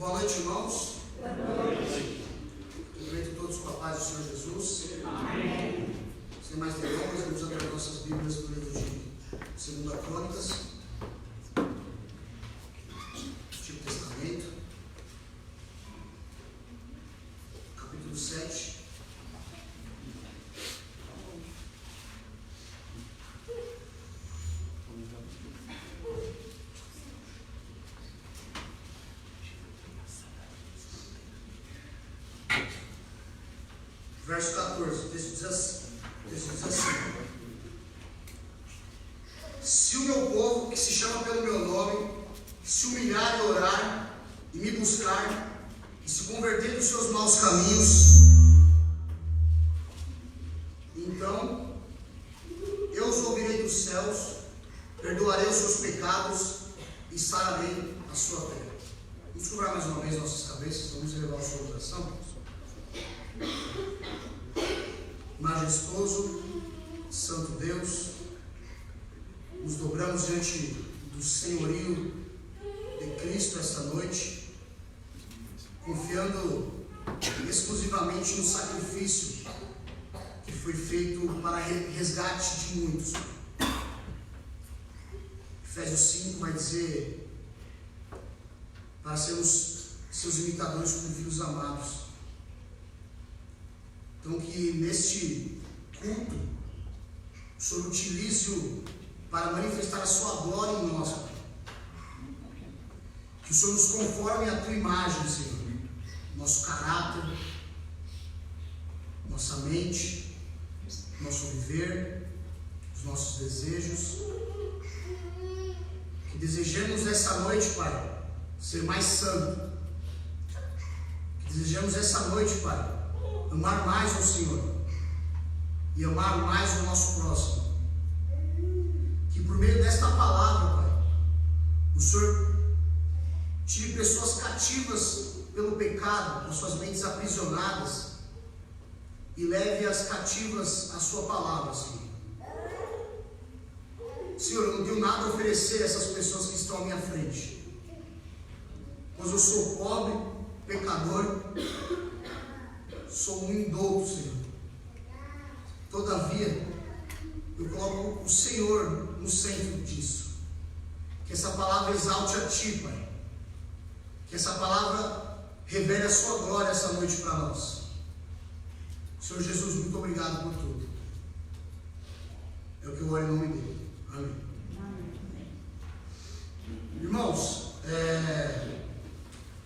Boa noite, irmãos. Boa noite. Cumprimento todos com a paz do Senhor Jesus. Amém. Sem mais delongas, vamos abrir nossas Bíblias no livro de 2 Crônicas, Antigo Testamento, capítulo 7. Verso 14, o texto diz assim: se o meu povo, que se chama pelo meu nome, se humilhar e orar, e me buscar, e se converter dos seus maus caminhos, então eu os ouvirei dos céus, perdoarei os seus pecados e sararei a sua terra. Vamos cobrar mais uma vez nossas cabeças, vamos elevar a sua oração. Majestoso, Santo Deus, nos dobramos diante do senhorio de Cristo esta noite, confiando exclusivamente no sacrifício que foi feito para resgate de muitos. Efésios 5 vai dizer para sermos seus imitadores como filhos amados. Então, que neste culto o Senhor utilize-o para manifestar a sua glória em nós. Que o Senhor nos conforme à tua imagem, Senhor. Nosso caráter, nossa mente, nosso viver, os nossos desejos. Que desejemos essa noite, Pai, ser mais santo. Que desejemos essa noite, Pai, amar mais o Senhor e amar mais o nosso próximo. Que por meio desta palavra, Pai, o Senhor tire pessoas cativas pelo pecado, com suas mentes aprisionadas, e leve-as cativas à sua palavra, Senhor. Senhor, eu não tenho nada a oferecer a essas pessoas que estão à minha frente, pois eu sou pobre, pecador, sou um indouto, Senhor. Todavia, eu coloco o Senhor no centro disso. Que essa palavra exalte a Ti, Pai. Que essa palavra revele a Sua glória essa noite para nós. Senhor Jesus, muito obrigado por tudo. É o que eu oro em nome dele. Amém. Irmãos,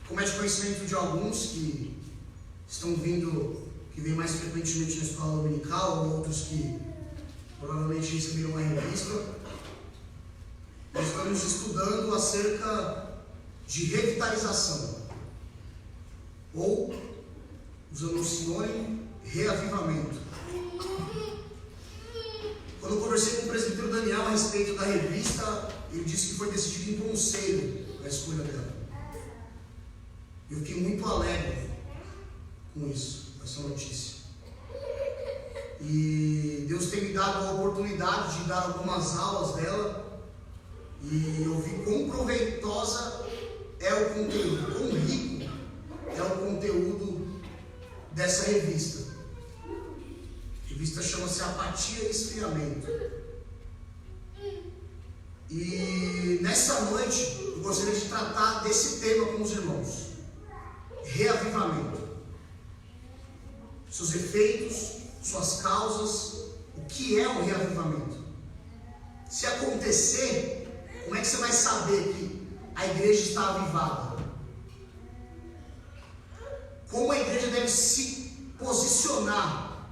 como é de conhecimento de alguns que estão vindo, que vêm mais frequentemente na escola dominical, ou outros que provavelmente receberam uma revista, nós estamos estudando acerca de revitalização, ou, usando um sinônimo, reavivamento. Quando eu conversei com o presbítero Daniel a respeito da revista, ele disse que foi decidido em conselho a escolha dela. Eu fiquei muito alegre com isso, com essa notícia. E Deus tem me dado a oportunidade de dar algumas aulas dela, e eu vi quão proveitosa é o conteúdo, quão rico é o conteúdo dessa revista. A revista chama-se Apatia e Esfriamento. E nessa noite eu gostaria de tratar desse tema com os irmãos: reavivamento. Seus efeitos, suas causas, o que é o reavivamento? Se acontecer, como é que você vai saber que a igreja está avivada? Como a igreja deve se posicionar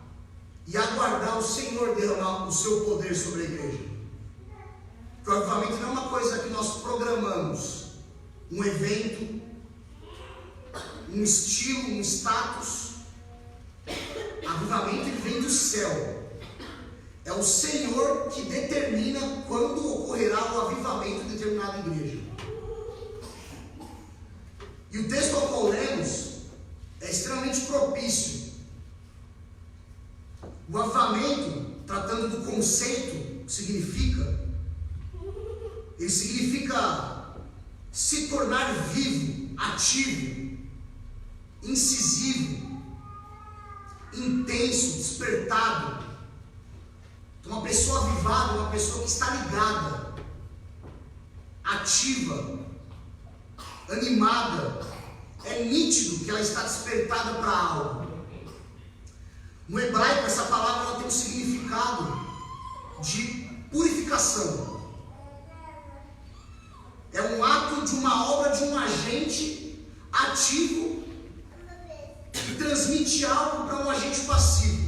e aguardar o Senhor derramar o seu poder sobre a igreja? Porque o avivamento não é uma coisa que nós programamos, um evento, um estilo, um status. Avivamento, ele vem do céu. É o Senhor que determina quando ocorrerá o avivamento em determinada igreja. E o texto ao qual lemos é extremamente propício. O avivamento, tratando do conceito, ele significa se tornar vivo, ativo, incisivo, intenso, despertado. Uma pessoa avivada, uma pessoa que está ligada, ativa, animada. É nítido que ela está despertada para algo. No hebraico, essa palavra ela tem um significado de purificação. É um ato de uma obra de um agente ativo que transmite algo para um agente passivo.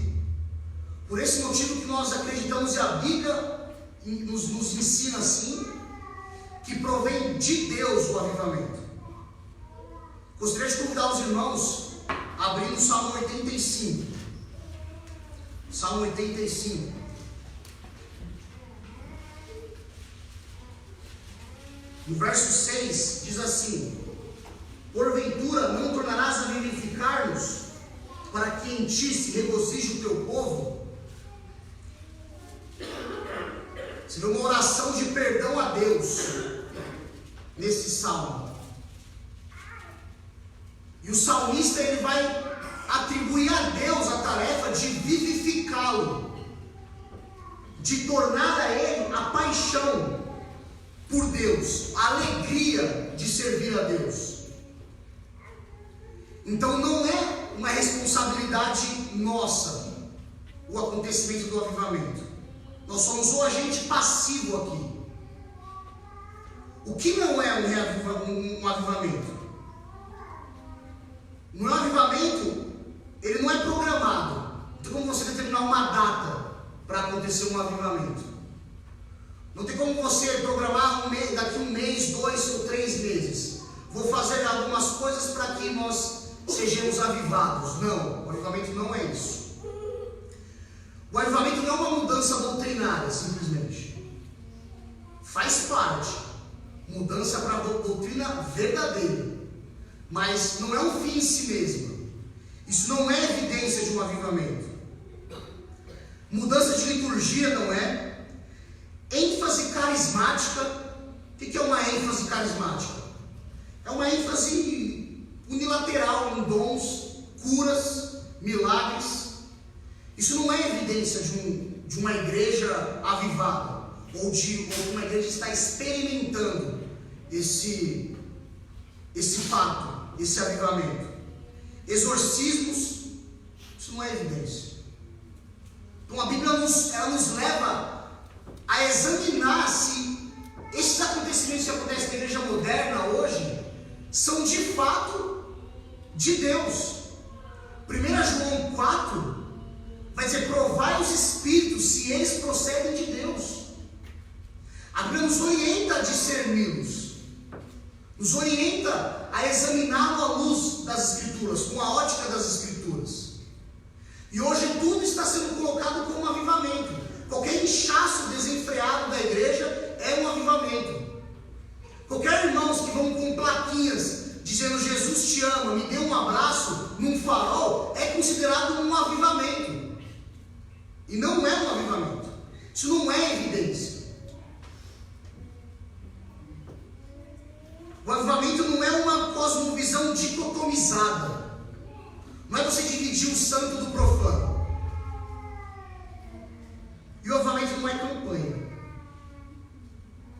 Por esse motivo que nós acreditamos, e a Bíblia nos ensina assim, que provém de Deus o avivamento. Gostaria de convidar os irmãos a abrir o Salmo 85. Salmo 85. No verso 6 diz assim: porventura não tornarás a vivificar-nos, para que em ti se regozije o teu povo? Você vê uma oração de perdão a Deus nesse salmo. E o salmista ele vai atribuir a Deus a tarefa de vivificá-lo, de tornar a ele a paixão por Deus, a alegria de servir a Deus. Então não é uma responsabilidade nossa o acontecimento do avivamento. Nós somos o agente passivo aqui. O que não é um avivamento? No avivamento, ele não é programado. Não tem como você determinar uma data para acontecer um avivamento. Não tem como você programar daqui um mês, 2 ou 3 meses. Vou fazer algumas coisas para que nós sejamos avivados. Não, o avivamento não é isso. O avivamento não é uma mudança doutrinária, simplesmente. Faz parte. Mudança para a doutrina verdadeira. Mas não é um fim em si mesmo. Isso não é evidência de um avivamento. Mudança de liturgia não é. ênfase carismática. O que é uma ênfase carismática? É uma ênfase unilateral em dons, curas, milagres. Isso não é evidência de uma igreja avivada, ou de uma igreja que está experimentando esse fato, esse avivamento. Exorcismos, isso não é evidência. Então a Bíblia nos leva a examinar se esses acontecimentos que acontecem na igreja moderna hoje são de fato de Deus. 1 João 4 vai dizer: provai os espíritos se eles procedem de Deus. A Bíblia nos orienta a discerni-los, nos orienta a examiná-lo à luz das Escrituras, com a ótica das Escrituras. E hoje tudo está sendo colocado como um avivamento. Qualquer inchaço desenfreado da igreja é um avivamento. Qualquer irmãos que vão com plaquinhas dizendo Jesus te ama, me dê um abraço num farol, é considerado um avivamento. E não é um avivamento. Isso não é evidência. O avivamento não é uma cosmovisão dicotomizada. Não é você dividir o santo do profano. E o avivamento não é campanha.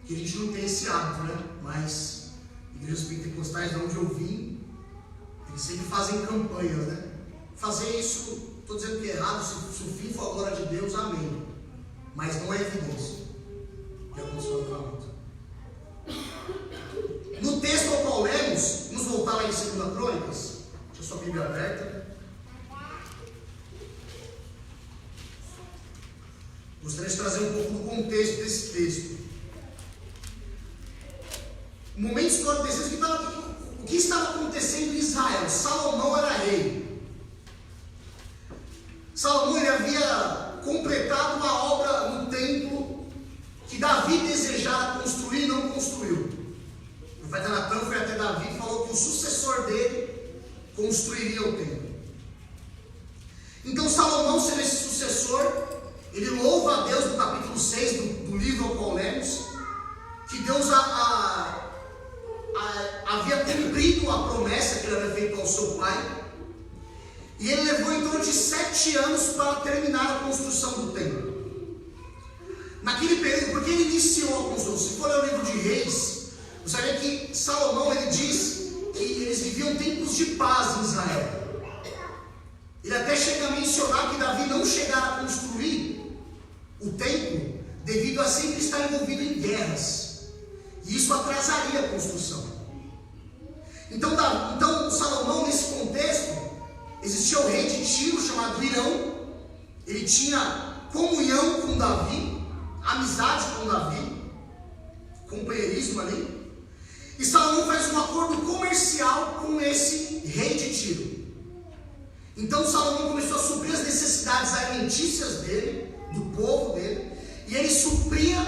Que a gente não tem esse hábito, né? Mas igrejas pentecostais, de onde eu vim, eles sempre fazem campanhas, né? Fazer isso, estou dizendo que é errado, se o fim for a glória de Deus, amém. Mas não é evidência de acontecer o avivamento. No texto ao qual lemos, vamos voltar lá em 2 Crônicas, deixa a sua Bíblia aberta. Gostaria de trazer um pouco do contexto desse texto. O momento histórico desse texto, o que estava acontecendo em Israel? Salomão era rei. Salomão ele havia completado uma obra no templo que Davi desejara construir e não construiu. O profeta Natan foi até Davi e falou que o sucessor dele construiria o templo. Então Salomão, sendo esse sucessor, ele louva a Deus no capítulo 6 do livro ao qual lemos, que Deus havia cumprido a promessa que ele havia feito ao seu pai, e ele levou em torno de 7 anos para terminar a construção do templo. Naquele período, porque ele iniciou a construção, se for ler o livro de Reis, você vai ver que Salomão, ele diz que eles viviam tempos de paz em Israel. Ele até chega a mencionar que Davi não chegara a construir o templo devido a sempre estar envolvido em guerras, e isso atrasaria a construção. Então Salomão, nesse contexto, existia o rei de Tiro chamado Irão. Ele tinha comunhão com Davi, amizade com Davi, companheirismo ali, e Salomão faz um acordo comercial com esse rei de Tiro. Então Salomão começou a suprir as necessidades alimentícias dele, do povo dele, e ele supria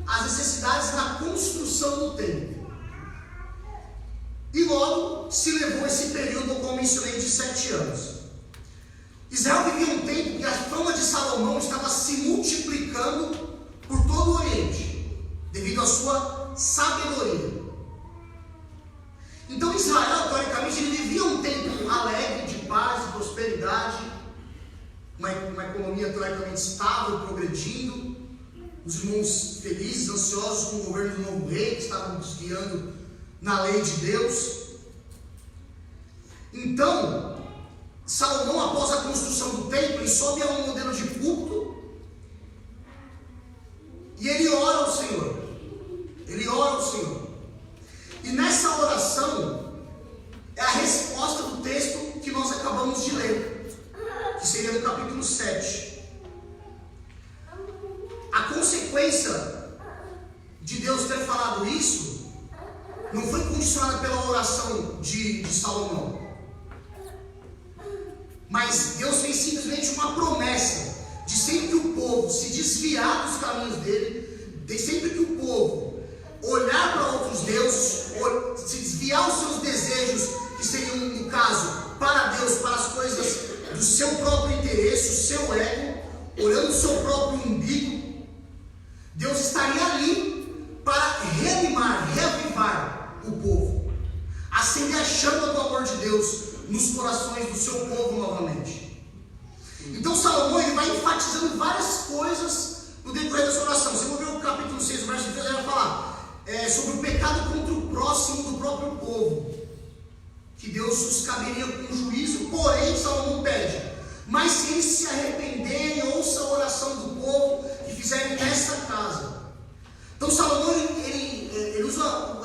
as necessidades na construção do templo. E logo se levou esse período, como mencionei, de 7 anos. Israel vivia um tempo que a fama de Salomão estava se multiplicando por todo o Oriente, devido à sua sabedoria. Então Israel, teoricamente, ele vivia um tempo alegre, de paz, de prosperidade, uma economia teoricamente estável, progredindo, os irmãos felizes, ansiosos com o governo do novo rei, que estavam nos guiando na lei de Deus. Então, Salomão, após a construção do templo, ele sobe a um modelo de culto, e ele ora ao Senhor. Ele ora ao Senhor. E nessa oração é a resposta do texto que nós acabamos de ler, que seria no capítulo 7. A consequência de Deus ter falado isso não foi condicionada pela oração de Salomão, mas Deus fez simplesmente uma promessa de sempre que o povo se desviar dos caminhos dele, de sempre que o povo olhar para outros deuses, se desviar os seus desejos, que seriam, no caso, para Deus, para as coisas do seu próprio interesse, o seu ego, olhando o seu próprio umbigo, Deus estaria ali para reanimar, reavivar o povo, acender a chama do amor de Deus nos corações do seu povo novamente. Então Salomão, ele vai enfatizando várias coisas no decorrer da sua oração. Você vai ver o capítulo 6, verso 3, ele vai falar sobre o pecado contra o próximo do próprio povo, que Deus os caberia com juízo. Porém Salomão pede: mas se eles se arrependerem, ouça a oração do povo que fizerem nesta casa. Então Salomão, ele usa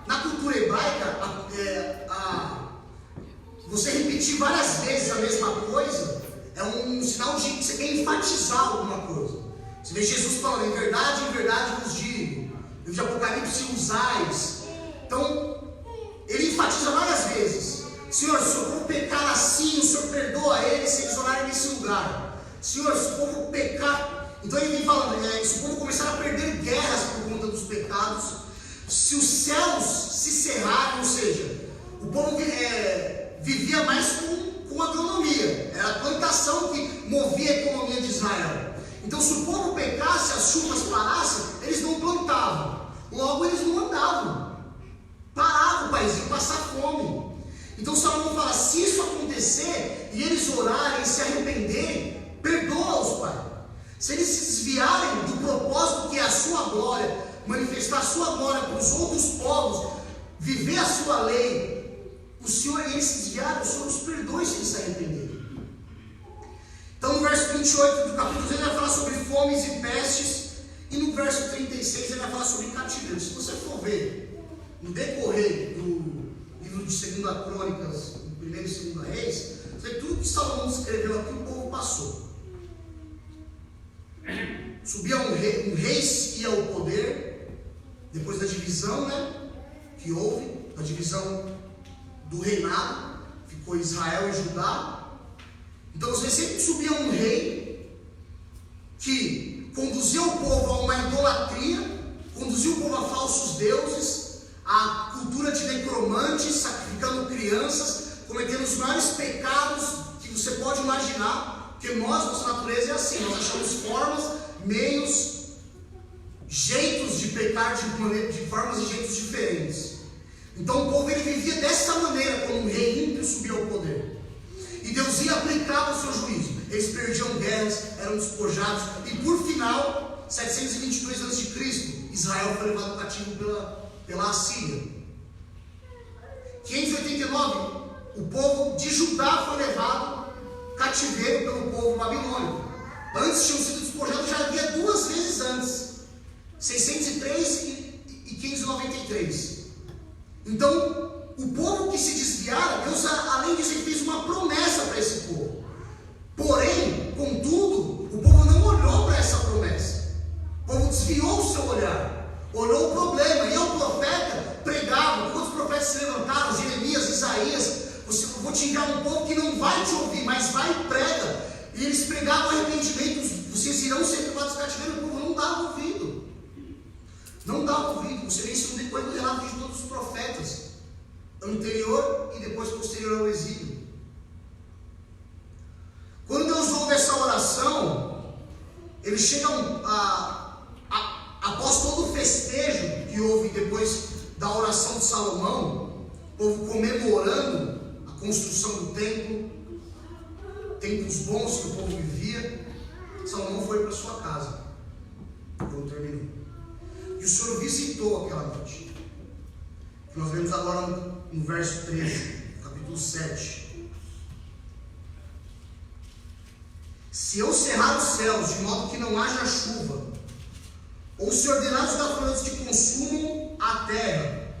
na cultura hebraica, você repetir várias vezes a mesma coisa é um sinal de que você quer enfatizar alguma coisa. Você vê Jesus falando: em verdade vos digo. Livro de Apocalipse, usais. Então ele enfatiza várias vezes: Senhor, se o povo pecar assim, o Senhor perdoa eles se eles orarem nesse lugar. Senhor, se o povo pecar, então ele vem falando, se o povo começar a perder guerras por conta dos pecados, se os céus se cerrarem, ou seja, o povo vivia mais com agronomia, era a plantação que movia a economia de Israel. Então se o povo pecasse, as chuvas parassem, eles não plantavam, logo eles não andavam, parava o país, ia passar fome. Então Salomão fala: se isso acontecer e eles orarem e se arrependerem, perdoa-os, Pai. Se eles se desviarem do propósito que é a sua glória, manifestar a sua glória para os outros povos, viver a sua lei, o Senhor, e eles se desviarem, o Senhor os perdoe se eles se arrependerem. Então no verso 28 do capítulo 6 ele vai falar sobre fomes e pestes, e no verso 36 ele vai falar sobre cativeiro. Se você for ver no decorrer do livro de 2 Crônicas, do 1º e 2 Reis, você vê tudo que Salomão escreveu aqui, o povo passou. Subia um rei ia ao poder, depois da divisão, que houve, a divisão do reinado, ficou Israel e Judá. Então você sempre subia um rei que conduzia o povo a uma idolatria, conduzia o povo a falsos deuses, a cultura de necromantes, sacrificando crianças, cometendo os maiores pecados que você pode imaginar, porque nossa natureza é assim, nós achamos formas, meios, jeitos de pecar de formas e jeitos diferentes. Então o povo ele vivia dessa maneira, como um rei ímpio subia ao poder. E Deus ia aplicar o seu juízo. Eles perdiam guerras, eram despojados. E por final, 722 a.C., Israel foi levado cativo pela Assíria. 589, o povo de Judá foi levado cativeiro pelo povo babilônico. Antes tinham sido despojados, já havia 2 vezes antes. 603 e 593. Então, o povo que se desviara, Deus, além disso, ele fez uma promessa para esse povo. Porém, contudo, o povo não olhou para essa promessa. O povo desviou o seu olhar, olhou o problema. E o profeta pregava. Quando os profetas se levantaram, Jeremias, Isaías, eu vou te enviar um povo que não vai te ouvir, mas vai e prega. E eles pregavam arrependimento. Vocês irão ser levados cativeiro. O povo não dava ouvido. Não dava ouvido. Você vê isso no depois do relato de todos os profetas, anterior e depois posterior ao exílio. Quando Deus ouve essa oração, ele chega após todo o festejo que houve depois da oração de Salomão, o povo comemorando a construção do templo, templos bons que o povo vivia. Salomão foi para sua casa quando terminou, e o Senhor visitou aquela noite. Nós vemos agora no verso 13, capítulo 7. Se eu cerrar os céus de modo que não haja chuva, ou se ordenar os gafanhotos que consumam a terra,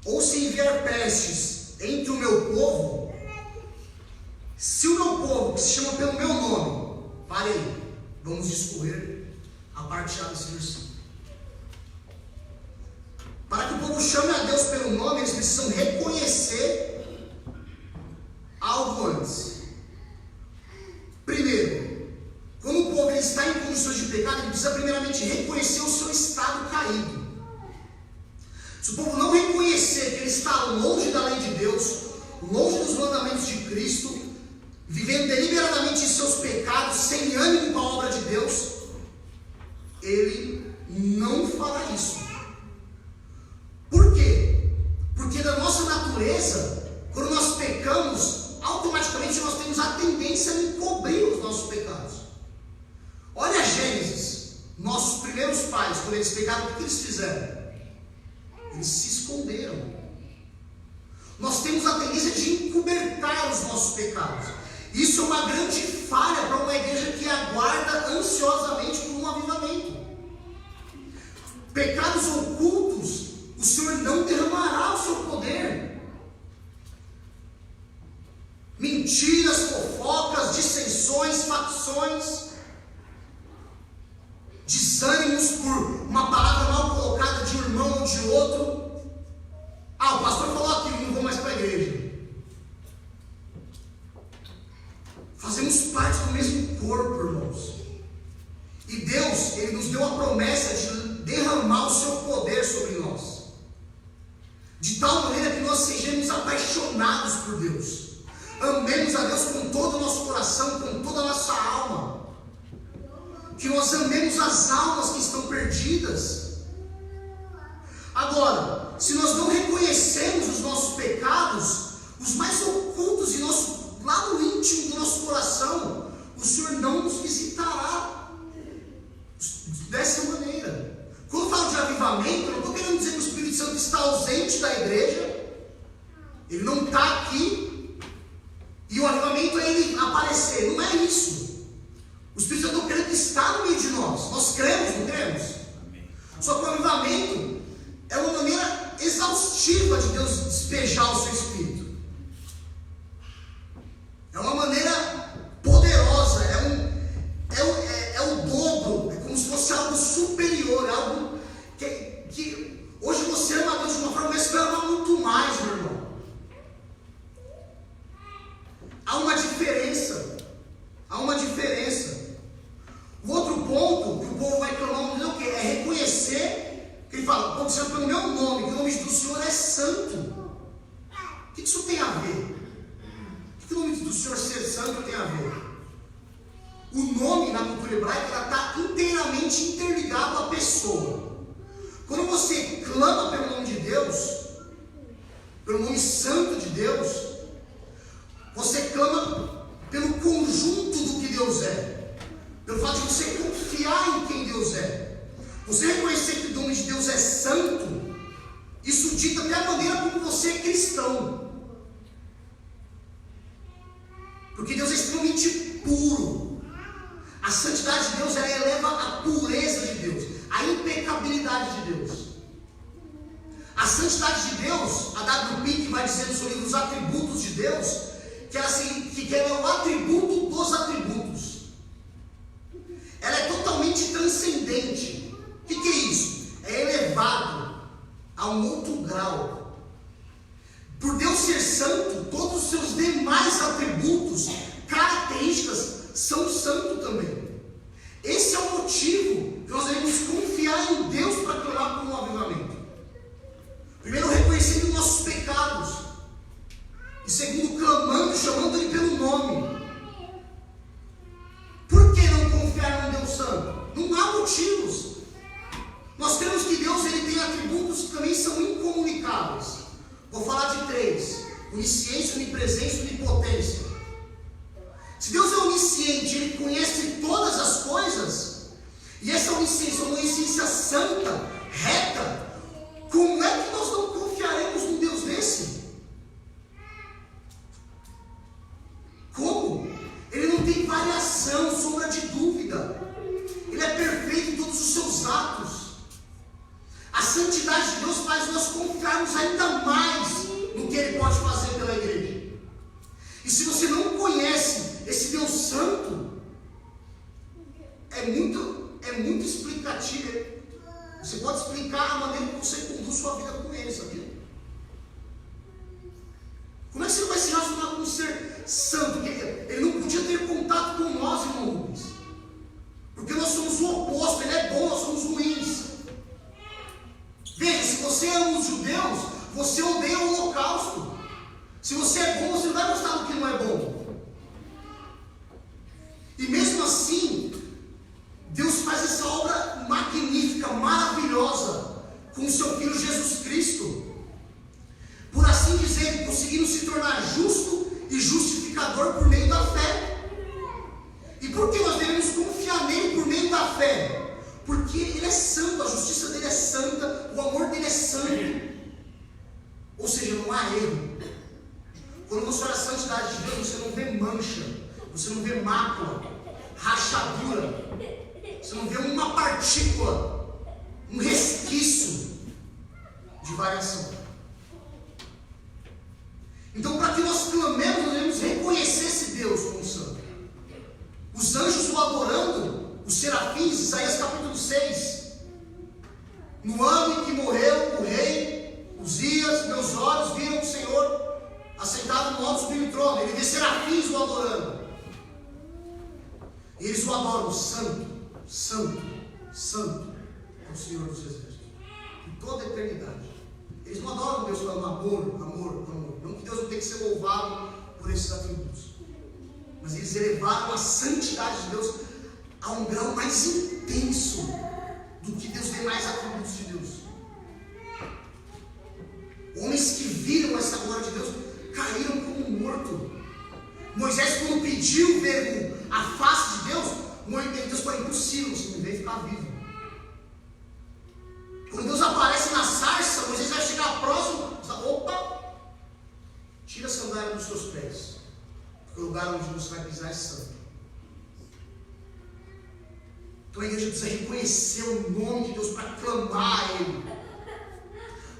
ou se enviar pestes entre o meu povo, se o meu povo, que se chama pelo meu nome, parei, vamos discorrer a parte A desse versículo. Para que o povo chame a Deus pelo nome, eles precisam reconhecer algo antes. Primeiro, quando o povo está em condições de pecado, ele precisa primeiramente reconhecer o seu estado caído. Se o povo não reconhecer que ele está longe da lei de Deus, longe dos mandamentos de Cristo, vivendo deliberadamente em seus pecados, sem ânimo para a obra de Deus, ele não fará isso. Por quê? Porque da nossa natureza, quando nós pecamos, automaticamente nós temos a tendência a encobrir os nossos pecados. Olha Gênesis, nossos primeiros pais, quando eles pecaram, o que eles fizeram? Eles se esconderam. Nós temos a tendência de encobertar os nossos pecados. Isso é uma grande falha para uma igreja que aguarda ansiosamente por um avivamento. Pecados ocultos, o Senhor não derramará o seu poder. Mentiras, fofocas, dissensões, facções, desânimos por uma palavra mal colocada de um irmão ou de outro. Ah, o pastor falou aquilo, não vou mais para a igreja. Fazemos parte do mesmo corpo, irmãos. E Deus, Ele nos deu a promessa de derramar o seu poder sobre nós, de tal maneira que nós sejamos apaixonados por Deus, amemos a Deus com todo o nosso coração, com toda a nossa alma, que nós amemos as almas que estão perdidas. Agora, se nós não reconhecemos os nossos pecados, os mais ocultos e lá no íntimo do nosso coração, o Senhor não nos visitará dessa maneira. Quando eu falo de avivamento, eu não estou querendo dizer que o Espírito Santo está ausente da igreja, ele não está aqui, e o avivamento é ele aparecer. Não é isso. O Espírito Santo, eu creio que está no meio de nós. Nós cremos, não cremos? Só que o avivamento é uma maneira exaustiva de Deus despejar o seu Espírito. É uma maneira poderosa, é o dobro, é como se fosse algo superior, algo que hoje você ama a Deus de uma forma, mas você vai amar muito mais, meu irmão. Há uma diferença. O outro ponto que o povo vai clamar é o quê? É reconhecer, que ele fala, o povo chama pelo meu nome, que o nome do Senhor é santo. O que isso tem a ver? O que o nome do Senhor ser santo tem a ver? O nome na cultura hebraica está inteiramente interligado à pessoa. Quando você clama pelo nome de Deus, pelo nome santo de Deus, você clama pelo conjunto do que Deus é, pelo fato de você confiar em quem Deus é. Você reconhecer que o nome de Deus é santo, isso dita até a maneira como você é cristão. Porque Deus é extremamente puro. A santidade de Deus, ela eleva a pureza de Deus, a impecabilidade de Deus. A santidade de Deus, a W. Pink vai dizer no seu livro Os Atributos de Deus, que ela é o atributo dos atributos. Ela é totalmente transcendente. O que é isso? É elevado a um outro grau. Por Deus ser santo, todos os seus demais atributos, características, são santos também. Esse é o motivo que nós devemos confiar em Deus para clamar por um avivamento. Primeiro, reconhecendo nossos pecados. E segundo, clamando, chamando Ele pelo nome. Por que não confiar num Deus santo? Não há motivos. Nós cremos que Deus, ele tem atributos que também são incomunicáveis. Vou falar de 3: onisciência, onipresença e onipotência. Se Deus é onisciente, Ele conhece todas as coisas, e essa onisciência é uma onisciência santa, reta, como é que nós não confiaremos num Deus desse? Como? Ele não tem variação, sombra de dúvida. Ele é perfeito em todos os seus atos. A santidade de Deus faz nós confiarmos ainda mais no que Ele pode fazer pela igreja. E se você não conhece esse Deus santo, é muito explicativo. Você pode explicar a maneira como você conduz sua vida com Ele, sabia? Como é que você vai se relacionar com um ser santo? Porque ele não podia ter contato com nós, irmão Rubens. Porque nós somos o oposto. Ele é bom, nós somos ruins. Veja, se você ama os judeus, você odeia o holocausto. Se você é bom, você não vai gostar do que não é bom. E mesmo assim, Deus faz essa obra magnífica, maravilhosa, com o seu Filho Jesus Cristo. Por assim dizer, conseguindo se tornar justo e justificador por meio da fé. E por que nós devemos confiar nele por meio da fé? Porque ele é santo, a justiça dele é santa, o amor dele é santo. Ou seja, não há erro. Quando você olha a santidade de Deus, você não vê mancha, você não vê mácula, rachadura, você não vê uma partícula, um resquício de variação. Então, para que nós clamemos, nós devemos reconhecer esse Deus como santo. Os anjos o adorando, os serafins, Isaías capítulo 6. No ano em que morreu o rei Uzias, meus olhos viram o Senhor assentado no alto sublime trono. Ele vê serafins o adorando. E eles o adoram, santo, santo, santo é o Senhor dos Exércitos, em toda a eternidade. Eles não adoram Deus falando amor, amor, amor. Não que Deus não tenha que ser louvado por esses atributos, mas eles elevaram a santidade de Deus a um grau mais intenso do que Deus demais atributos de Deus. Homens que viram essa glória de Deus caíram como morto. Moisés, quando pediu ver a face de Deus, Deus falou: impossível, você não veio ficar vivo. Quando Deus aparece na sarça, Moisés vai chegar próximo e fala: opa, tira a sandália dos seus pés, porque o lugar onde você vai pisar é santo. Então a igreja precisa reconhecer o nome de Deus para clamar a Ele,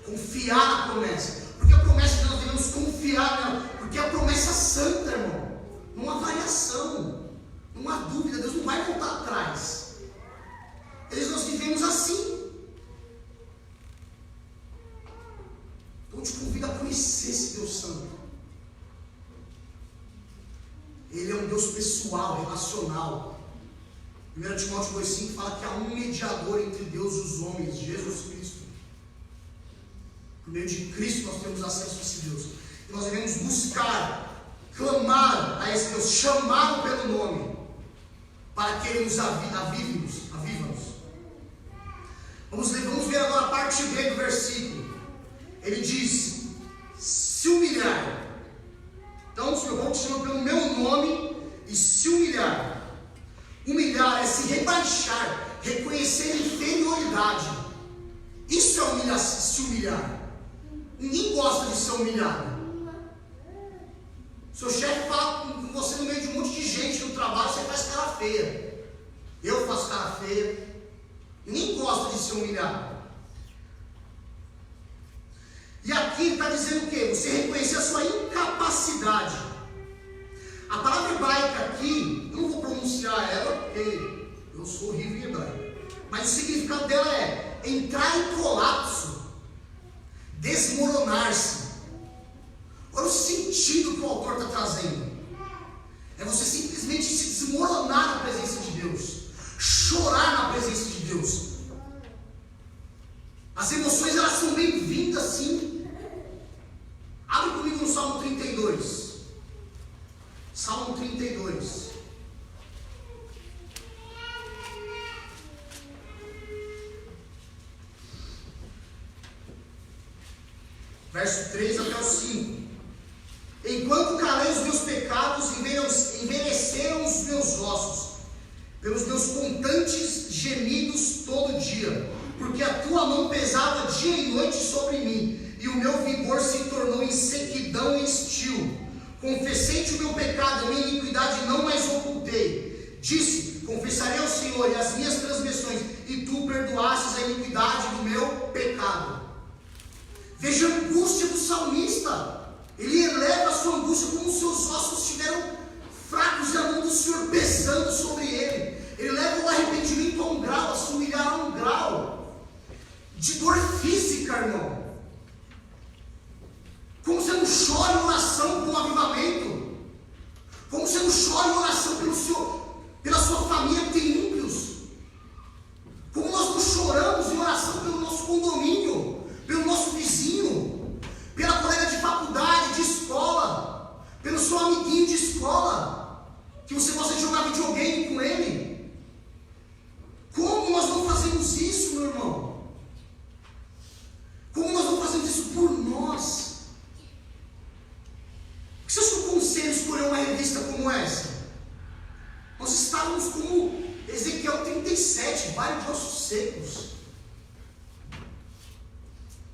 confiar na promessa, porque a promessa de Deus nós devemos confiar nela, porque a promessa é santa, irmão. Não há variação, não há dúvida, Deus não vai voltar atrás. Nós vivemos assim. Então eu te convido a conhecer esse Deus santo. Ele é um Deus pessoal, relacional. 1 Timóteo 2,5 fala que há um mediador entre Deus e os homens, Jesus Cristo. Por meio de Cristo nós temos acesso a esse Deus. E nós devemos buscar, clamar a esse Deus, chamá-lo pelo nome, para que Ele nos avive-nos. Vamos ver agora a parte B do versículo. Ele diz: se humilhar. Então o Senhor te chama pelo meu nome e se humilhar. Humilhar é se rebaixar, reconhecer inferioridade. Isso é humilhar, se humilhar. Ninguém gosta de ser humilhado. Seu chefe fala com você no meio de um monte de gente no trabalho, você faz cara feia. Eu faço cara feia. Ninguém gosta de ser humilhado. E aqui ele está dizendo o quê? Você reconhecer a sua incapacidade. A palavra hebraica aqui, eu não vou pronunciar ela, porque eu sou horrível em hebraico. Mas o significado dela é entrar em colapso, desmoronar-se. Olha o sentido que o autor está trazendo. É você simplesmente se desmoronar na presença de Deus, chorar na presença de Deus. As emoções, elas são bem-vindas, sim. Abre comigo no Salmo 32. Salmo 32. Verso 3 até o 5. Enquanto calei os meus pecados, envelheceram os meus ossos, pelos meus constantes gemidos todo dia, porque a tua mão pesava dia e noite sobre mim, e o meu vigor se tornou em sequidão e estio. Confessei-te o meu pecado, a minha iniquidade não mais ocultei. Disse, confessarei ao Senhor as minhas transgressões, e tu perdoastes a iniquidade do meu pecado. Veja a angústia do salmista. Ele eleva a sua angústia como os seus ossos estiveram fracos e a mão do Senhor pesando sobre ele. Ele leva o arrependimento a um grau, a se humilhar a um grau de dor física, irmão. Como você não chora em oração por um avivamento? Como você não chora em oração pela sua família que tem ímpios? Como nós não choramos em oração pelo nosso condomínio, pelo nosso vizinho, pela colega de faculdade, de escola, pelo seu amiguinho de escola, que você gosta de jogar videogame com ele? Como nós não fazemos isso, meu irmão? Como nós não fazemos isso por nós? Por que você acha que o conselho escolheu uma revista como essa? Nós estávamos como Ezequiel 37, vale de ossos secos.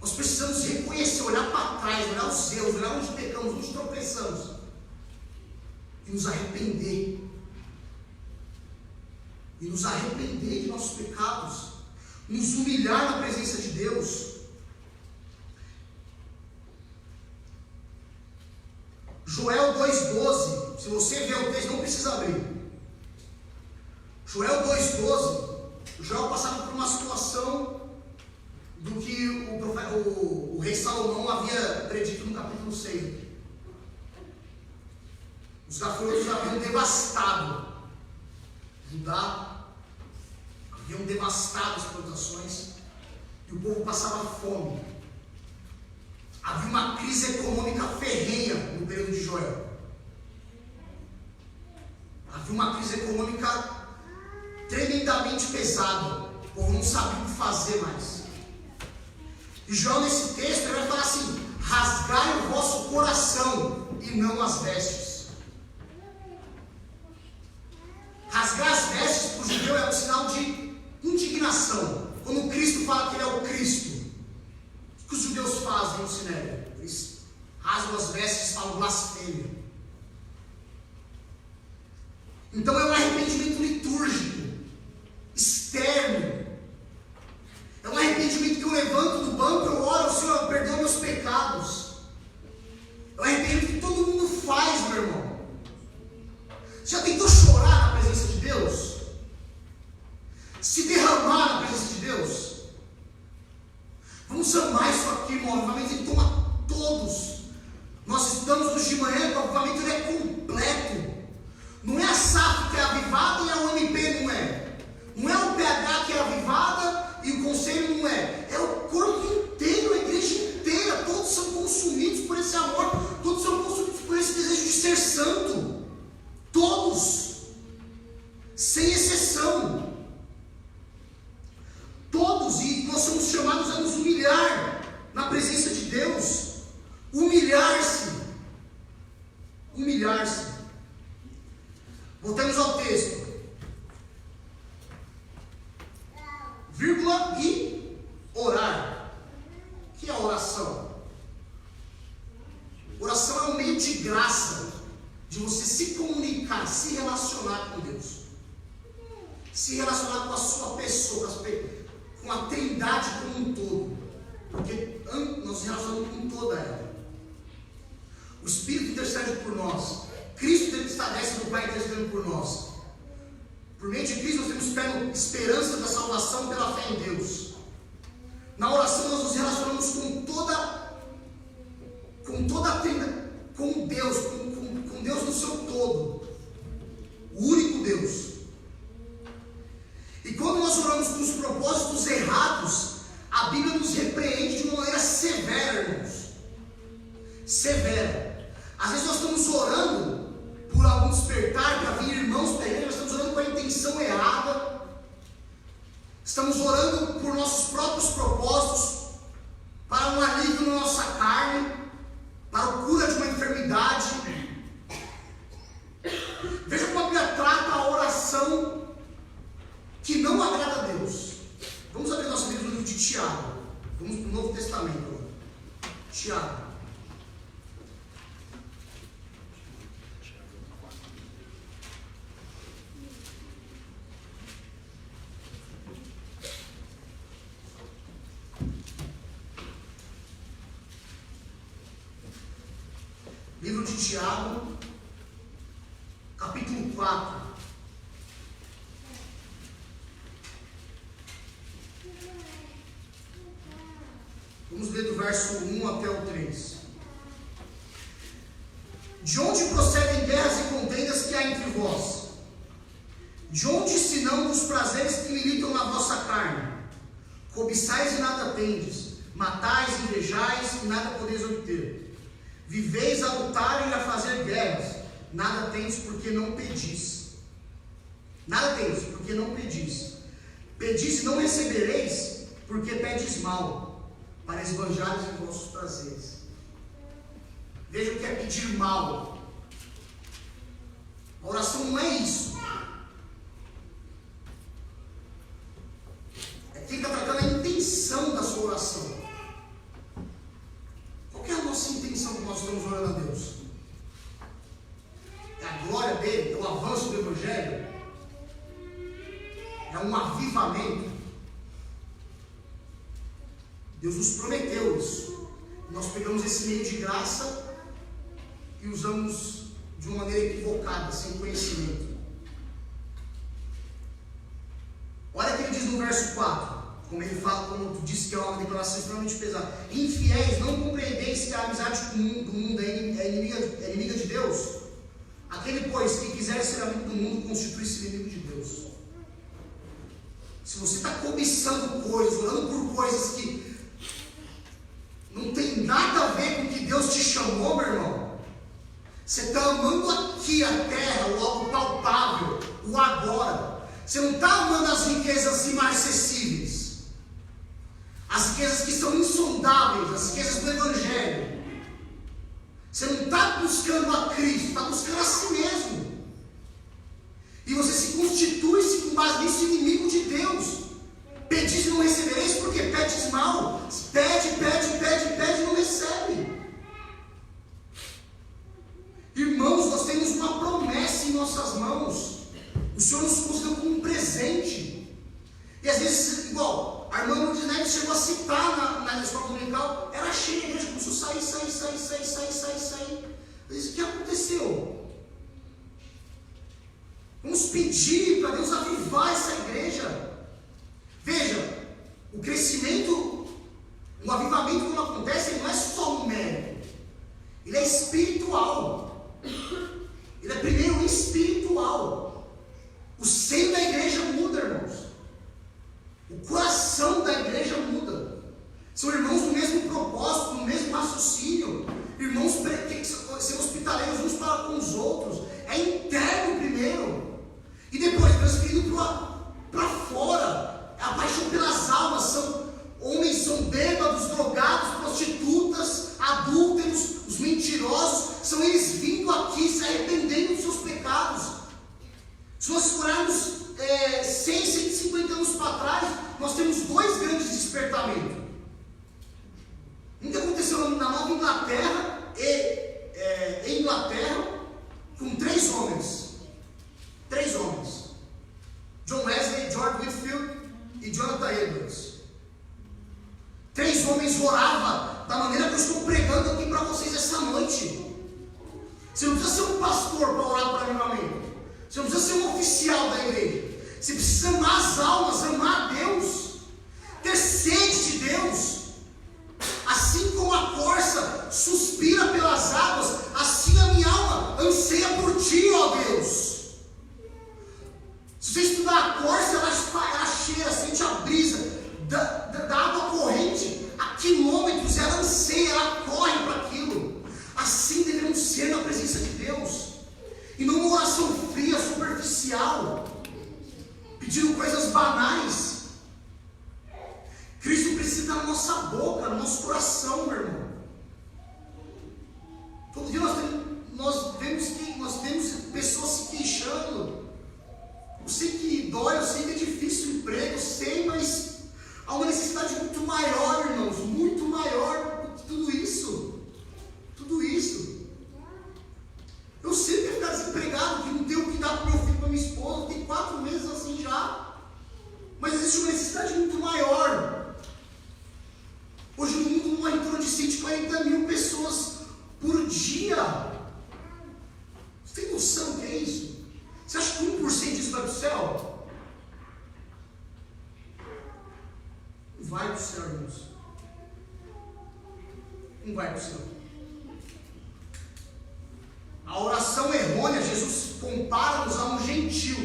Nós precisamos reconhecer, olhar para trás, olhar os erros, olhar onde pecamos, onde tropeçamos e nos arrepender. E nos arrepender de nossos pecados, nos humilhar na presença de Deus. Joel 2,12, se você ver o texto, não precisa abrir. Joel 2,12, Joel passava por uma situação do que o rei Salomão havia predito no capítulo 6. Os gafanhotos haviam devastado Judá, haviam devastado as plantações, e o povo passava fome. Havia uma crise econômica ferrenha no período de Joel. Havia uma crise econômica tremendamente pesada. O povo não sabia o que fazer mais. E Joel, nesse texto, ele vai falar assim: rasgai o vosso coração e não as vestes. Rasgar as vestes para o judeu é um sinal de indignação. Quando Cristo fala que ele é o Cristo, o que os judeus fazem no Sinédrio? Eles rasgam as vestes e falam blasfêmia. Então é um arrependimento litúrgico, externo. É um arrependimento que eu levanto do banco, eu oro, Senhor, perdoa meus pecados. É um arrependimento que todo mundo faz, meu irmão. Já tentou chorar na presença de Deus? Se derramar na presença de Deus? Vamos amar isso aqui, irmão. O avivamento ele toma todos. Nós estamos hoje de manhã, o avivamento ele é completo. Não é a SAF que é avivada e a UMP não é. Não é o PH que é avivada e o conselho não é. É o corpo inteiro, a igreja inteira. Todos são consumidos por esse amor. Todos são consumidos por esse desejo de ser santo. Todos. Sem exceção. Todos. E nós somos chamados a nos humilhar na presença de Deus. Humilhar humilhar-se. Humilhar-se. Voltamos ao texto. Vírgula e orar. O que é oração? Oração é um meio de graça de você se comunicar, se relacionar com Deus, se relacionar com a sua pessoa, com a Trindade como um todo, porque nós nos relacionamos com toda ela. O Espírito intercede por nós, Cristo está desce do Pai intercedendo por nós. Por meio de Cristo nós temos esperança da salvação pela fé em Deus. Na oração nós nos relacionamos com toda a Trindade, com Deus, com Deus no seu todo, o único Deus. E quando nós oramos com os propósitos errados, a Bíblia nos repreende de uma maneira severa, irmãos. Severa. Às vezes nós estamos orando por algum despertar, para vir irmãos para a igreja, nós estamos orando com a intenção errada. Estamos orando por nossos próprios propósitos, para um alívio na nossa carne, para a cura de uma enfermidade. Veja como a Bíblia trata a oração que não agrada a Deus. Vamos abrir nossa Bíblia no livro de Tiago. Vamos para o Novo Testamento. Tiago. Livro de Tiago, capítulo 4. Vamos ler do verso 1 até o 3. De onde procedem guerras e contendas que há entre vós? De onde, senão dos prazeres que militam na vossa carne? Cobiçais e nada tendes, matais, invejais e nada podeis obter. Viveis a lutar e a fazer guerras, nada tendes porque não pedis. Nada tendes porque não pedis. Pedis e não recebereis, porque pedes mal, para esbanjares em vossos prazeres. Veja o que é pedir mal. A oração não é isso. Tem que tratar a intenção da sua oração. Qual é a nossa intenção quando nós estamos orando a Deus? É a glória dele? É o avanço do Evangelho? É um avivamento? Deus nos prometeu isso. Nós pegamos esse meio de graça e usamos de uma maneira equivocada, sem conhecimento. Olha o que ele diz no verso 4. Como ele fala, como tu disse, que é uma declaração extremamente pesada. Infiéis, não compreendeis que a amizade do mundo é inimiga de Deus? Aquele, pois, que quiser ser amigo do mundo, constitui-se inimigo de Deus. Se você está cobiçando coisas, orando por coisas que não tem nada a ver com o que Deus te chamou, meu irmão, você está amando aqui a terra, o algo palpável, o agora. Você não está amando as riquezas inacessíveis, as riquezas que são insondáveis, as riquezas do Evangelho. Você não está buscando a Cristo, está buscando a si mesmo. E você se constitui-se com base nisso inimigo de Deus. Pedis e não recebereis, porque pedes mal. Pede e não recebe. Irmãos, nós temos uma promessa em nossas mãos. O Senhor nos concedeu como um presente. E às vezes, igual, a irmã Lourdes chegou a citar na escola dominical, era cheia, a igreja começou a sair. Eu disse, o que aconteceu? Vamos pedir para Deus avivar essa igreja. Veja, o crescimento, o avivamento quando acontece, ele não é só numérico, ele é espiritual. Ele é primeiro espiritual. O seio da igreja muda, irmãos. O coração da igreja muda. São irmãos do mesmo propósito, do mesmo raciocínio. Irmãos que são hospitaleiros uns para com os outros. É interno primeiro. E depois transferido para fora. É a paixão pelas almas. Homens são bêbados, drogados, prostitutas, adúlteros, os são eles vindo aqui, se arrependendo dos seus pecados. Se nós explorarmos 100, 150 anos para trás, nós temos dois grandes despertamentos. Um que aconteceu na Nova Inglaterra, em Inglaterra, com três homens. John Wesley, George Whitefield e Jonathan Edwards. Três homens oravam da maneira que eu estou pregando aqui para vocês essa noite. Você não precisa ser um pastor para orar por avivamento. Você não precisa ser um oficial da igreja. Você precisa amar as almas, amar a Deus, ter sede de Deus. Assim como a corça suspira pelas águas, assim a minha alma anseia por ti, ó Deus. Se você estudar a corça, ela cheira, sente a brisa da água corrente a quilômetros, ela anseia, ela corre para aquilo. Assim devemos ser na presença de Deus, e não uma oração fria, superficial, pedindo coisas banais. Cristo precisa estar na nossa boca, no nosso coração, meu irmão. Todo dia nós vemos pessoas se queixando. Eu sei que dói, eu sei que é difícil o emprego, eu sei, mas há uma necessidade muito maior, irmãos, muito maior do que tudo isso. Tudo isso. Eu sei que ficar desempregado, que não tenho o que dar para o meu filho, para minha esposa, tem 4 meses assim já. Mas existe uma necessidade muito maior. Hoje no mundo morre em torno de 140 mil pessoas por dia. Você tem noção do que é isso? Você acha que 1% disso vai para o céu? Não vai para o céu, irmãos. Não vai para o céu. A oração errônea, Jesus compara-nos a um gentil.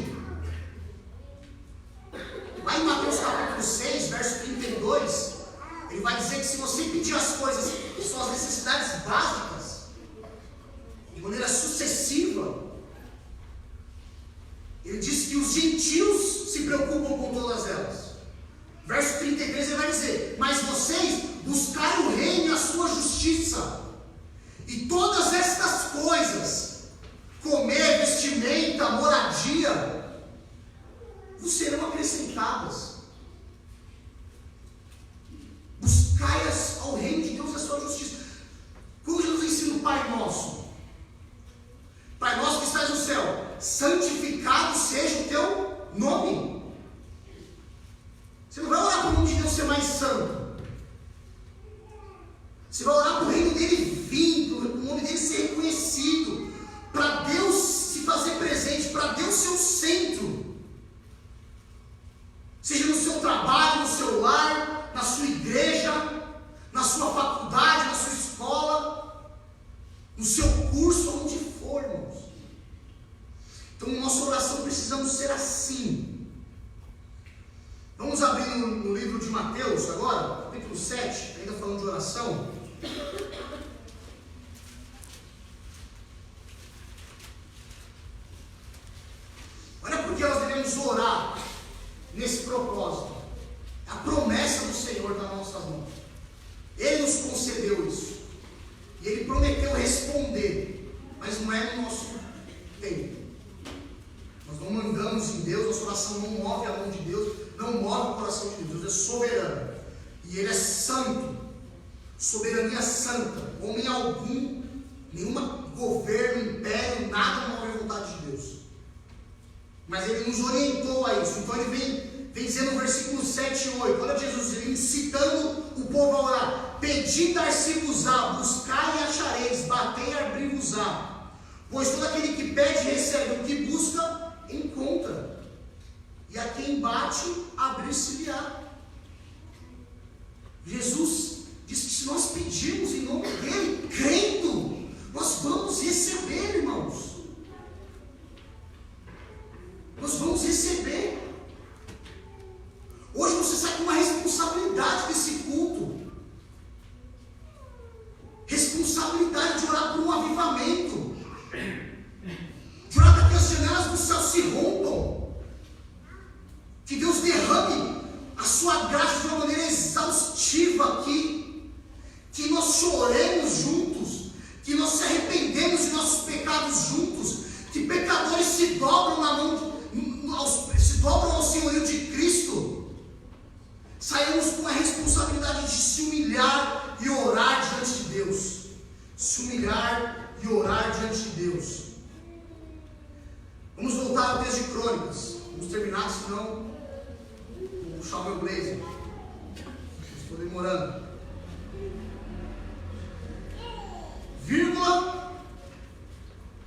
Lá em Mateus capítulo 6, verso 32, ele vai dizer que se você pedir as coisas, suas necessidades básicas, de maneira sucessiva, ele diz que os gentios se preocupam com todas elas. Verso 33 ele vai dizer: mas vocês buscaram o reino e a sua justiça, e todas estas coisas, comer, vestimenta, moradia, vos serão acrescentadas. Buscai ao reino de Deus e a sua justiça. Como Jesus ensina o Pai Nosso? Pai Nosso que estás no céu, santificado seja o teu nome. Você não vai orar para o nome de Deus ser mais santo. Você vai orar para o reino dele vir, para o nome dele ser reconhecido, para Deus se fazer presente, para Deus ser o centro. Seja no seu trabalho, no seu lar, na sua igreja, na sua faculdade, na sua escola, no seu curso, onde for, irmãos. Então, nossa oração precisamos ser assim. Vamos abrir no livro de Mateus agora, capítulo 7, ainda falando de oração. Olha porque nós devemos orar nesse propósito. A promessa do Senhor está nas nossas mãos. Ele nos concedeu isso. E Ele prometeu responder. Mas não é no nosso tempo. Nós não mandamos em Deus, nossa oração não move a mão de Deus, não move o coração de Deus. Deus é soberano. E Ele é santo. Soberania santa. Homem algum, nenhum governo, império, nada move a vontade de Deus. Mas Ele nos orientou a isso. Então Ele vem dizendo no versículo 7 e 8, olha Jesus, ele incitando o povo a orar: pedi, dar-se-vos-á, buscai e achareis, batei e abri-vos-á. Pois todo aquele que pede recebe, o que busca encontra, e a quem bate abrir-se-lhe-á. Jesus diz que se nós pedirmos em nome dele, crendo, nós vamos receber, irmãos. Nós vamos receber. Hoje você sai com uma responsabilidade desse culto. Responsabilidade de orar por um avivamento. De orar para que as janelas do céu se rompam. Que Deus derrame a sua graça de uma maneira exaustiva aqui. Que nós choremos juntos. senhorio de Cristo, saímos com a responsabilidade de se humilhar e orar diante de Deus. Se humilhar e orar diante de Deus. Vamos voltar ao texto de Crônicas. Vamos terminar, senão vou puxar o meu blazer. Estou demorando. Vírgula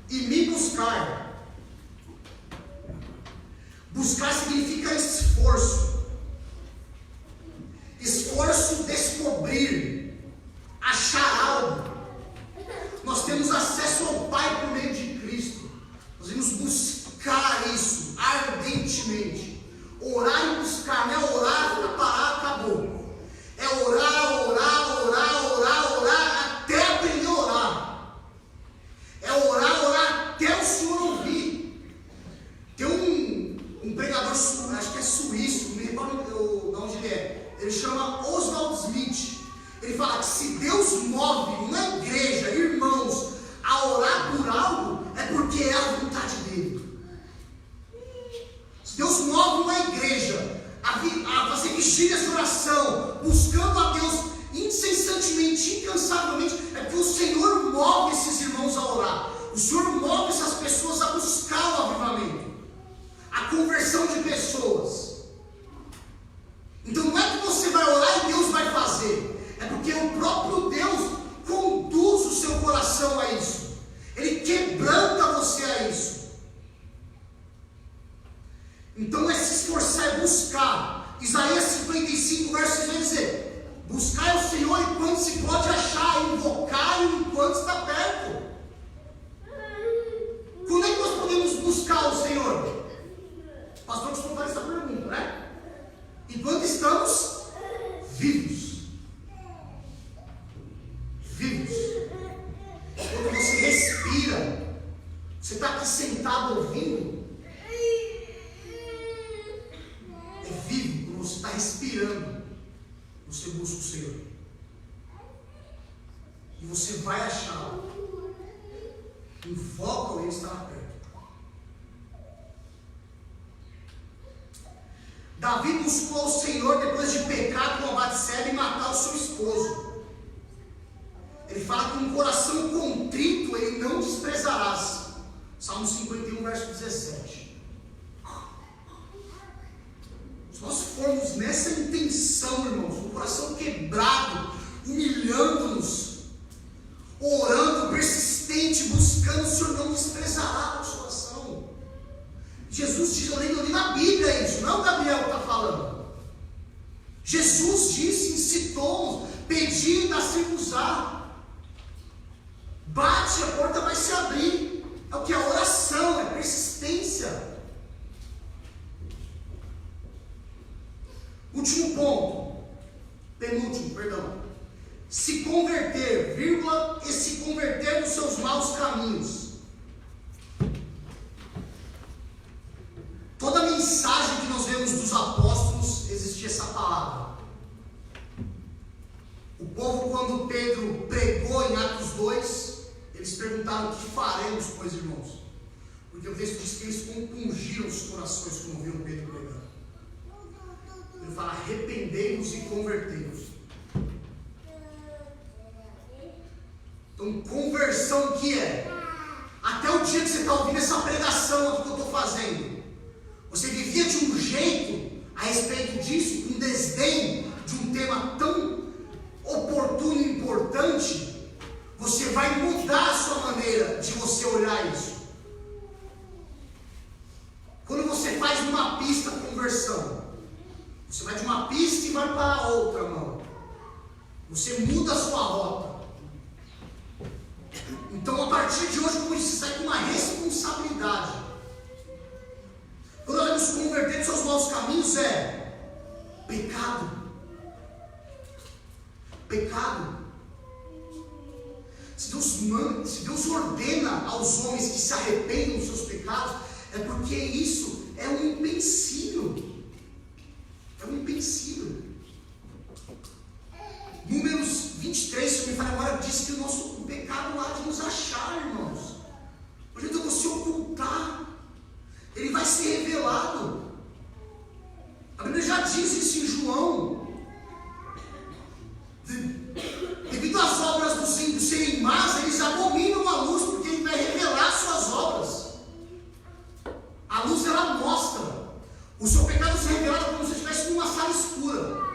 e me buscar. Buscar significa esforço. Esforço, descobrir, achar algo. Nós temos acesso ao Pai por meio de Cristo. Nós devemos buscar isso ardentemente. Orar e buscar, não é orar, ficar parado, acabou. É orar, orar, orar, orar, orar, até aprender a orar. É orar, orar até o Senhor ouvir. Tem um pregador, acho que é suíço, não me recordo de onde ele é. Ele chama Oswald Smith. Ele fala que se Deus move uma igreja, irmãos, a orar por algo, é porque é a vontade dele. Se Deus move uma igreja a fazer vigílias de oração, buscando a Deus incessantemente, incansavelmente, é porque o Senhor move esses irmãos a orar. O Senhor move essas pessoas a buscar o avivamento, a conversão de pessoas. Então não é que você vai orar e Deus vai fazer. É porque o próprio Deus conduz o seu coração a isso. Ele quebranta você a isso. Então é se esforçar, é buscar. Isaías 55, verso 6 vai dizer: buscai o Senhor enquanto se pode achar, invocai-o enquanto está perto. Quando é que nós podemos buscar o Senhor? O pastor costuma fazer essa pergunta, né? Enquanto estamos vivos. Vivos. Quando você respira, você está aqui sentado ouvindo, é vivo. Quando você está respirando, você busca o Senhor, e você vai achá-lo. Invoca-o e ele estará perto. Davi buscou o Senhor depois de pecar com Batseba e matar o seu esposo. Ele fala que um coração contrito ele não desprezarás. Salmo 51, verso 17. Se nós formos nessa intenção, irmãos, um coração quebrado, humilhando-nos, orando, persistente, buscando, o Senhor não desprezará o nosso coração. Jesus diz, eu li na Bíblia isso, não é o Gabriel que está falando. Jesus disse, incitou-nos, pedi e dá-se-vos-á. Bate, a porta vai se abrir. É o que? A oração, é persistência. Último ponto. Penúltimo, perdão. Se converter, vírgula, e se converter dos seus maus caminhos. Toda a mensagem que nós vemos dos apóstolos, existia essa palavra. O povo, quando Pedro pregou em Atos 2, eles perguntaram: o que faremos, pois, irmãos? Porque o texto diz que eles compungiram os corações quando ouviram Pedro pregar. Ele fala: arrependei-vos e convertei-vos. Então, conversão o que é? Até o dia que você está ouvindo essa pregação aqui que eu estou fazendo, você vivia de um jeito a respeito disso, um desdém de um tema tão oportuno e importante. Você vai mudar a sua maneira de você olhar isso. Quando você faz uma pista conversão, você vai de uma pista e vai para a outra, mão. Você muda a sua rota. Então, a partir de hoje, como eu disse, sai com uma responsabilidade. Quando nós nos converter dos seus maus caminhos, é pecado. Pecado. Se Deus ordena aos homens que se arrependam dos seus pecados, é porque isso é um empecilho. É um empecilho. Números 23, se eu me falha agora, diz que o pecado há de nos achar, irmãos. Por exemplo, você ocultar, ele vai ser revelado. Bíblia já diz isso em João. Devido às obras dos ímpios serem más, eles abominam a luz, porque ele vai revelar suas obras. A luz, ela mostra. O seu pecado se revela como se estivesse numa sala escura.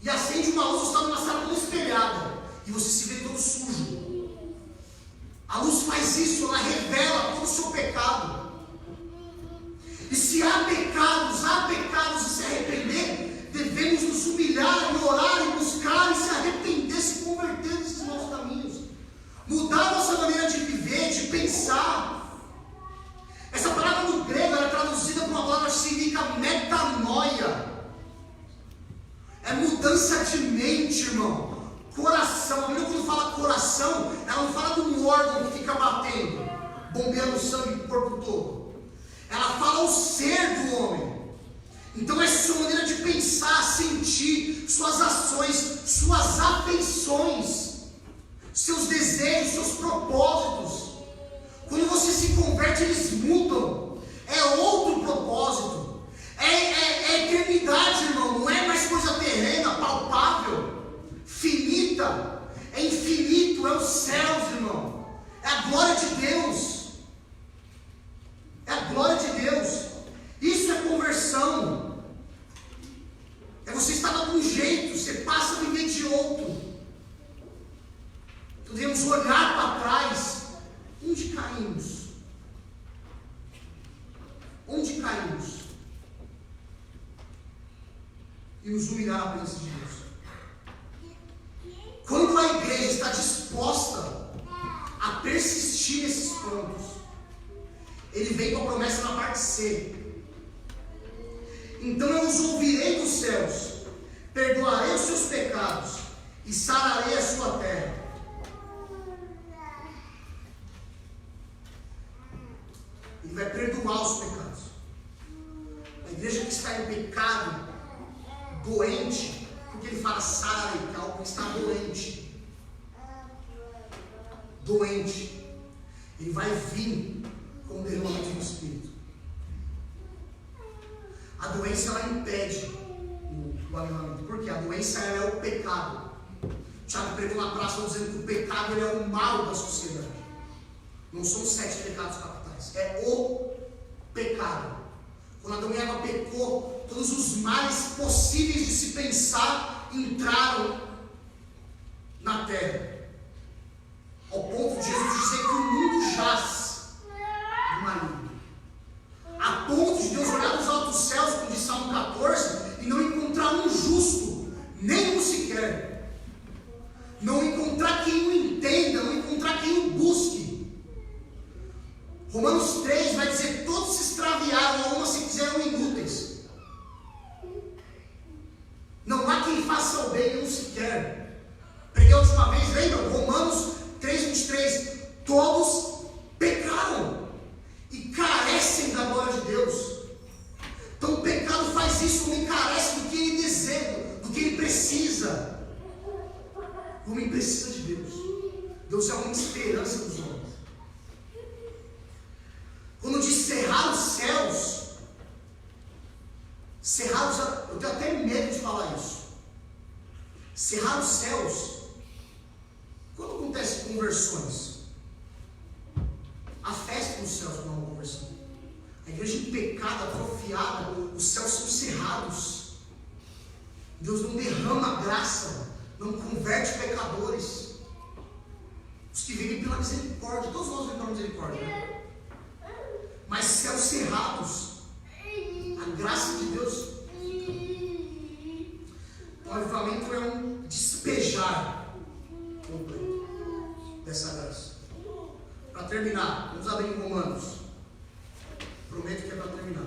E acende uma luz, você está numa sala toda espelhada. E você se vê todo sujo. A luz faz isso, ela revela todo o seu pecado. E se há pecados e se arrepender, devemos nos humilhar e orar e buscar e se arrepender, se converter desses maus caminhos. Mudar nossa maneira de viver, de pensar. Essa palavra no grego era traduzida por uma palavra que significa metanoia. É mudança de mente, irmão. Coração. A Bíblia, quando fala coração, ela não fala de um órgão que fica batendo, bombeando sangue para o corpo todo. Ela fala o ser do homem. Então é sua maneira de pensar, sentir, suas ações, suas afeições, seus desejos, seus propósitos. Quando você se converte, eles mudam. É outro propósito. É eternidade, irmão. Não é mais coisa terrena, palpável, finita. É infinito, é os céus, irmão. É a glória de Deus. É a glória de Deus. Isso é conversão. É você estar de um jeito, você passa a viver de outro. Podemos olhar para trás. Onde caímos? Onde caímos? E nos humilhar na presença de Deus. Quando a igreja está disposta a persistir nesses pontos, ele vem com a promessa na parte C. Então eu os ouvirei dos céus, perdoarei os seus pecados e sararei a sua terra. Ele vai perdoar os pecados. A igreja que está em pecado, doente, porque ele fala sararei, que é algo que está doente. Doente. Ele vai vir com o derramamento do Espírito. A doença, ela impede o alinhamento. Por quê? A doença, ela é o pecado. Tiago pregou na praça dizendo que o pecado, ele é o mal da sociedade. Não são 7 pecados capitais. É o pecado. Quando Adão e Eva pecou, todos os males possíveis de se pensar entraram na terra. Ao ponto de Jesus dizer que o mundo jaz no maligno. A ponto de Deus olhar dos altos céus, como diz Salmo 14, e não encontrar um justo, nenhum sequer. Não encontrar quem o entenda, não encontrar quem o busque. Romanos 3 vai dizer: todos se extraviaram, algumas se fizeram inúteis. Não há quem faça o bem, nenhum sequer. Preguei a última vez, lembra? Romanos 3:23. Todos pecaram e carecem da glória de Deus. Então o pecado faz isso, o homem carece do que ele deseja, do que ele precisa. O homem precisa de Deus. Deus é uma esperança dos homens. Quando diz cerrar os céus, eu tenho até medo de falar isso. Cerrar os céus, quando acontece conversões, a festa nos céus não é uma conversão. A igreja em pecado, atrofiada, os céus são cerrados. Deus não derrama graça, não converte pecadores. Os que vivem pela misericórdia, todos nós vivemos pela misericórdia, né? Mas céus cerrados, a graça de Deus. O avivamento é um despejar completo dessa graça. Para terminar, vamos abrir em Romanos. Prometo que é para terminar.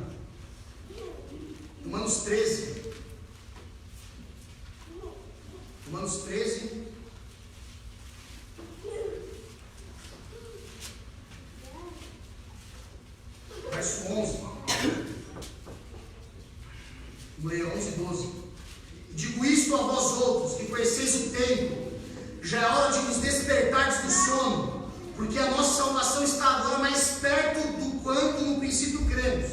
Romanos 13. Romanos 13. Verso 11. Vamos ler 11 e 12. Digo isto a vós outros, que conheceis o tempo. Já é hora de nos despertardes do sono, porque a nossa salvação está agora mais perto do quanto no princípio cremos.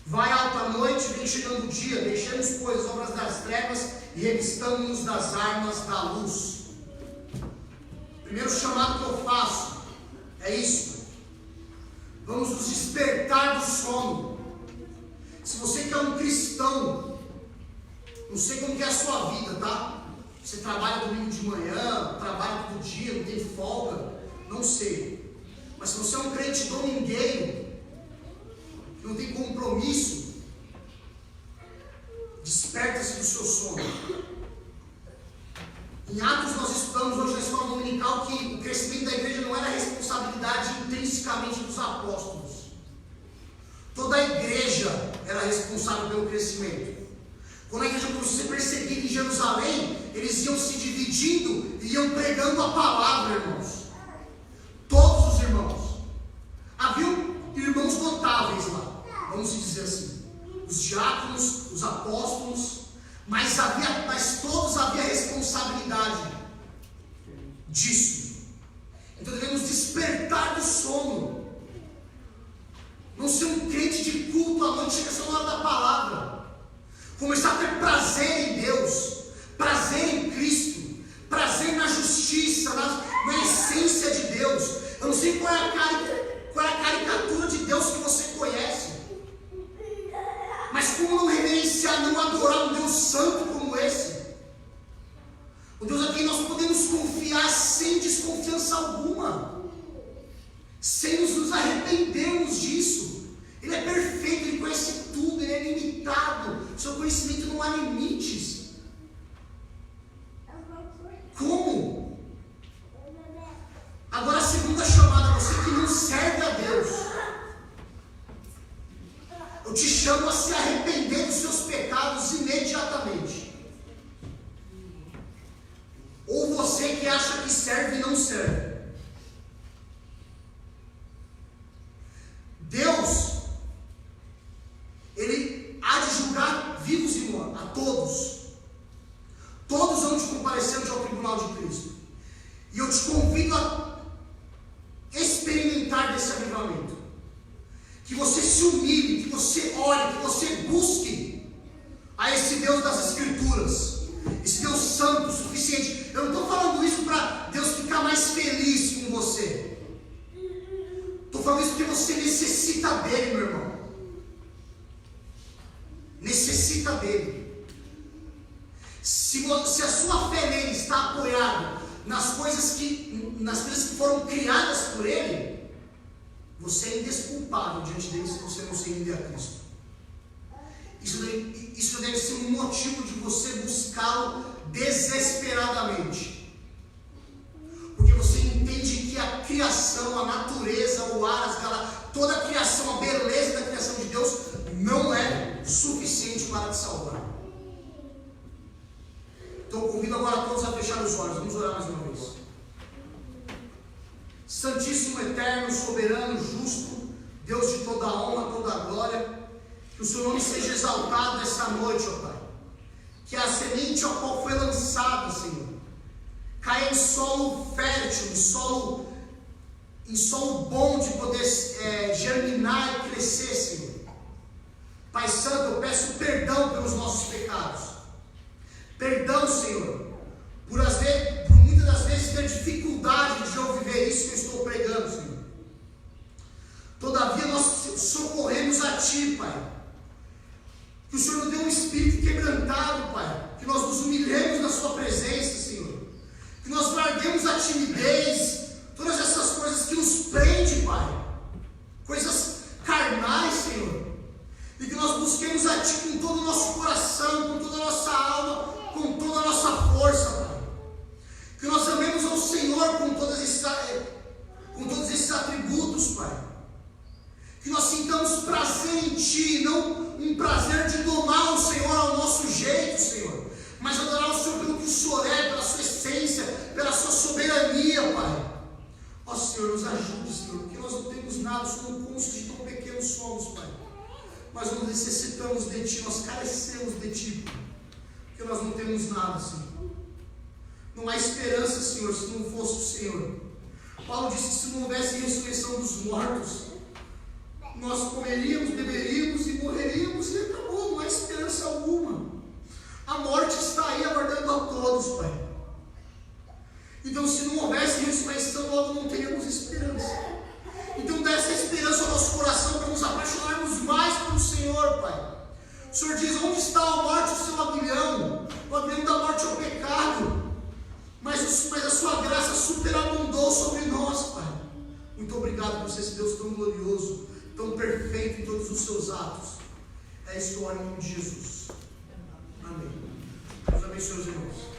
Vai alta a noite, vem chegando o dia, deixemos, pois, as obras das trevas e revistamos-nos das armas da luz. Primeiro chamado que eu faço é isso. Vamos nos despertar do sono. Se você que é um cristão, não sei como que é a sua vida, tá? Você trabalha domingo de manhã, trabalha todo dia, não tem folga, não sei. Mas se você é um crente domingueiro, que não tem compromisso, desperta-se do seu sono. Em Atos nós estudamos hoje na escola dominical que o crescimento da igreja não era responsabilidade intrinsecamente dos apóstolos. Toda a igreja era responsável pelo crescimento. Quando a igreja começou a ser perseguida em Jerusalém, eles iam se dividindo e iam pregando a palavra, irmãos. Todos os irmãos. Havia irmãos notáveis lá, vamos dizer assim. Os diáconos, os apóstolos, mas todos haviam responsabilidade disso. Então devemos despertar do sono. Não ser um crente de culto à noite, chega só na hora da palavra. Começar a ter prazer em Deus, prazer em Cristo, prazer na justiça, na essência de Deus. Eu não sei qual é a caricatura de Deus que você conhece, mas como não reverenciar, não adorar um Deus santo como esse? O Deus a quem nós podemos confiar sem desconfiança alguma, sem nos arrependermos disso. Ele é perfeito, Ele conhece tudo, Ele é ilimitado, seu conhecimento não há limites. Como? Agora a segunda chamada, você que não serve a Deus, eu te chamo a se arrepender dos seus pecados imediatamente. Ou você que acha que serve e não serve. Deus, Ele há de julgar vivos e mortos, a todos. Todos vão te comparecer ao tribunal de Cristo. E eu te convido a experimentar desse avivamento. Que você se humilhe, que você ore, que você busque a esse Deus das Escrituras, esse Deus santo, suficiente. Eu não estou falando isso para Deus ficar mais feliz com você. Estou falando isso porque você necessita dele, meu irmão. Necessita dele. Se a sua fé nele está apoiada nas coisas que foram criadas por ele, você é indesculpável diante dele se você não se render a Cristo. Isso deve ser um motivo de você buscá-lo desesperadamente. Porque você entende que a criação, a natureza, o ar, toda a criação, a beleza da criação de Deus não é suficiente para te salvar. Então eu convido agora todos a fechar os olhos. Vamos orar mais uma vez. Santíssimo, eterno, soberano, justo, Deus de toda a honra, toda a glória, que o seu nome seja exaltado nessa noite, ó Pai. Que a semente a qual foi lançada, Senhor, caia em solo fértil, em solo bom de poder germinar e crescer, Senhor. Pai Santo, eu peço perdão pelos nossos pecados. Perdão, Senhor, por muitas das vezes ter dificuldade de eu viver isso que eu estou pregando, Senhor. Todavia nós socorremos a Ti, Pai. Que o Senhor nos dê um espírito quebrantado, Pai. Que nós nos humilhemos na Sua presença, Senhor. Que nós larguemos a timidez, todas essas coisas que nos prendem, Pai. Coisas carnais, Senhor. E que nós busquemos a Ti com todo o nosso coração, com toda a nossa alma, com toda a nossa força, Pai. Que nós amemos ao Senhor com todos esses atributos, Pai. Que nós sintamos prazer em Ti, não um prazer de domar o Senhor ao nosso jeito, Senhor, mas adorar o Senhor pelo que o Senhor é, pela Sua essência, pela Sua soberania, Pai. Ó Senhor, nos ajude, Senhor, porque nós não temos nada, somos cônscios de tão pequenos somos, Pai. Mas nós necessitamos de Ti, nós carecemos de Ti, Pai. Porque nós não temos nada, Senhor. Não há esperança, Senhor, se não fosse o Senhor. Paulo disse que se não houvesse ressurreição dos mortos, nós comeríamos, beberíamos e morreríamos e acabou, não há esperança alguma. A morte está aí aguardando a todos, Pai. Então, se não houvesse ressurreição, logo não teríamos esperança. Então, dá essa esperança ao nosso coração para nos apaixonarmos mais pelo Senhor, Pai. O Senhor diz: onde está a morte, o seu aguilhão? O aguilhão da morte é o pecado. Mas a sua graça superabundou sobre nós, Pai. Muito obrigado por ser esse Deus tão glorioso, tão perfeito em todos os seus atos. É isso que eu oro em nome de Jesus. Amém. Deus abençoe os irmãos.